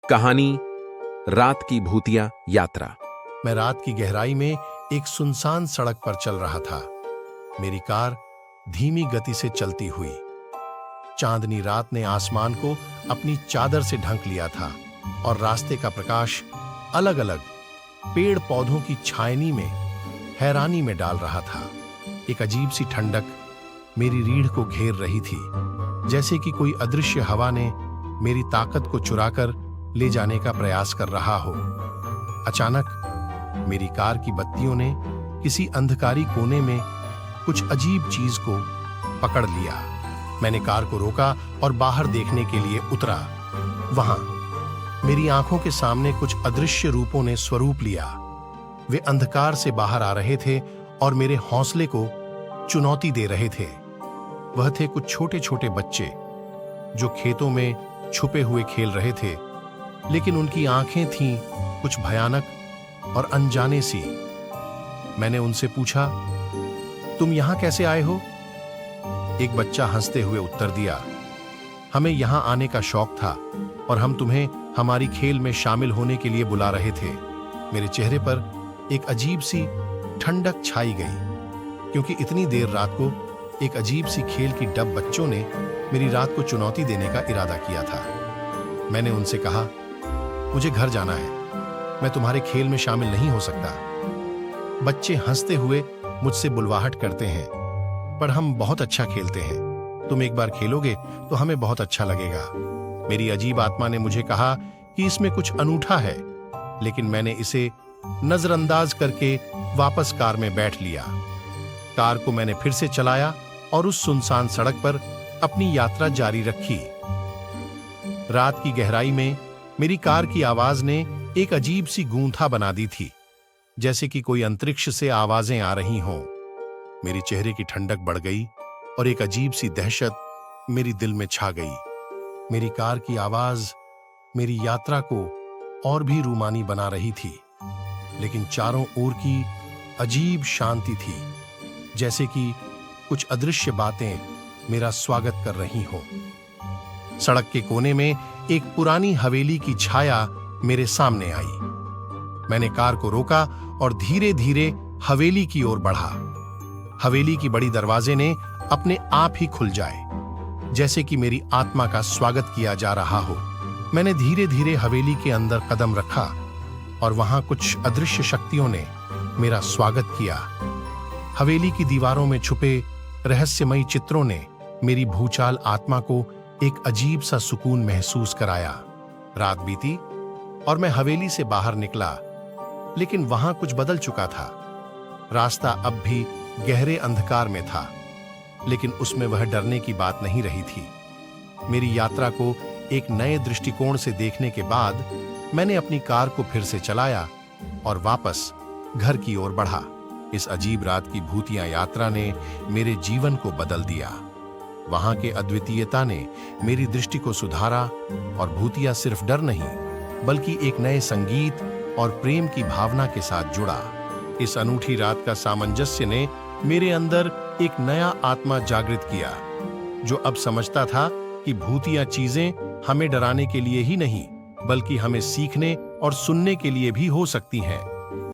कहानी रात की भूतिया यात्रा। मैं रात की गहराई में एक सुनसान सड़क पर चल रहा था। मेरी कार धीमी गति से चलती हुई। चांदनी रात ने आसमान को अपनी चादर से ढक लिया था और रास्ते का प्रकाश अलग अलग पेड़ पौधों की छायनी में हैरानी में डाल रहा था। एक अजीब सी ठंडक मेरी रीढ़ को घेर रही थी, जैसे कि कोई अदृश्य हवा ने मेरी ताकत को चुराकर ले जाने का प्रयास कर रहा हो। अचानक मेरी कार की बत्तियों ने किसी अंधकारी कोने में कुछ अजीब चीज को पकड़ लिया। मैंने कार को रोका और बाहर देखने के लिए उतरा। वहां मेरी आंखों के सामने कुछ अदृश्य रूपों ने स्वरूप लिया। वे अंधकार से बाहर आ रहे थे और मेरे हौसले को चुनौती दे रहे थे। वह थे कुछ छोटे छोटे बच्चे जो खेतों में छुपे हुए खेल रहे थे, लेकिन उनकी आंखें थीं कुछ भयानक और अनजाने सी। मैंने उनसे पूछा, तुम यहां कैसे आए हो? एक बच्चा हंसते हुए उत्तर दिया, हमें यहां आने का शौक था और हम तुम्हें हमारी खेल में शामिल होने के लिए बुला रहे थे। मेरे चेहरे पर एक अजीब सी ठंडक छाई गई, क्योंकि इतनी देर रात को एक अजीब सी खेल की डब बच्चों ने मेरी रात को चुनौती देने का इरादा किया था। मैंने उनसे कहा, मुझे घर जाना है, मैं तुम्हारे खेल में शामिल नहीं हो सकता। बच्चे हंसते हुए मुझसे बुलवाहट करते हैं, पर हम बहुत अच्छा खेलते हैं, तुम एक बार खेलोगे तो हमें बहुत अच्छा लगेगा। मेरी अजीब आत्मा ने मुझे कहा कि इसमें कुछ अनूठा है, लेकिन मैंने इसे नजरअंदाज करके वापस कार में बैठ लिया। कार को मैंने फिर से चलाया और उस सुनसान सड़क पर अपनी यात्रा जारी रखी। रात की गहराई में मेरी कार की आवाज ने एक अजीब सी गूंथा बना दी थी, जैसे कि कोई अंतरिक्ष से आवाजें आ रही हों। मेरे चेहरे की ठंडक बढ़ गई और एक अजीब सी दहशत मेरी दिल में छा गई। मेरी कार की आवाज मेरी यात्रा को और भी रूमानी बना रही थी, लेकिन चारों ओर की अजीब शांति थी, जैसे कि कुछ अदृश्य बातें मेरा स्वागत कर रही हों। सड़क के कोने में एक पुरानी हवेली की छाया मेरे सामने आई। मैंने कार को रोका और धीरे धीरे हवेली की ओर बढ़ा। हवेली की बड़ी दरवाजे ने अपने आप ही खुल जाए, जैसे कि मेरी आत्मा का स्वागत किया जा रहा हो। मैंने धीरे धीरे हवेली के अंदर कदम रखा और वहां कुछ अदृश्य शक्तियों ने मेरा स्वागत किया। हवेली की दीवारों में छुपे रहस्यमयी चित्रों ने मेरी भूचाल आत्मा को एक अजीब सा सुकून महसूस कराया। रात बीती और मैं हवेली से बाहर निकला, लेकिन वहां कुछ बदल चुका था। रास्ता अब भी गहरे अंधकार में था, लेकिन उसमें वह डरने की बात नहीं रही थी। मेरी यात्रा को एक नए दृष्टिकोण से देखने के बाद मैंने अपनी कार को फिर से चलाया और वापस घर की ओर बढ़ा। इस अजीब रात की भूतिया यात्रा ने मेरे जीवन को बदल दिया। वहां के अद्वितीयता ने मेरी दृष्टि को सुधारा और भूतिया सिर्फ डर नहीं, बल्कि एक नए संगीत और प्रेम की भावना के साथ जुड़ा। इस अनूठी रात का सामंजस्य ने मेरे अंदर एक नया आत्मा जागृत किया, जो अब समझता था कि भूतिया चीजें हमें डराने के लिए ही नहीं, बल्कि हमें सीखने और सुनने के लिए भी हो सकती हैं।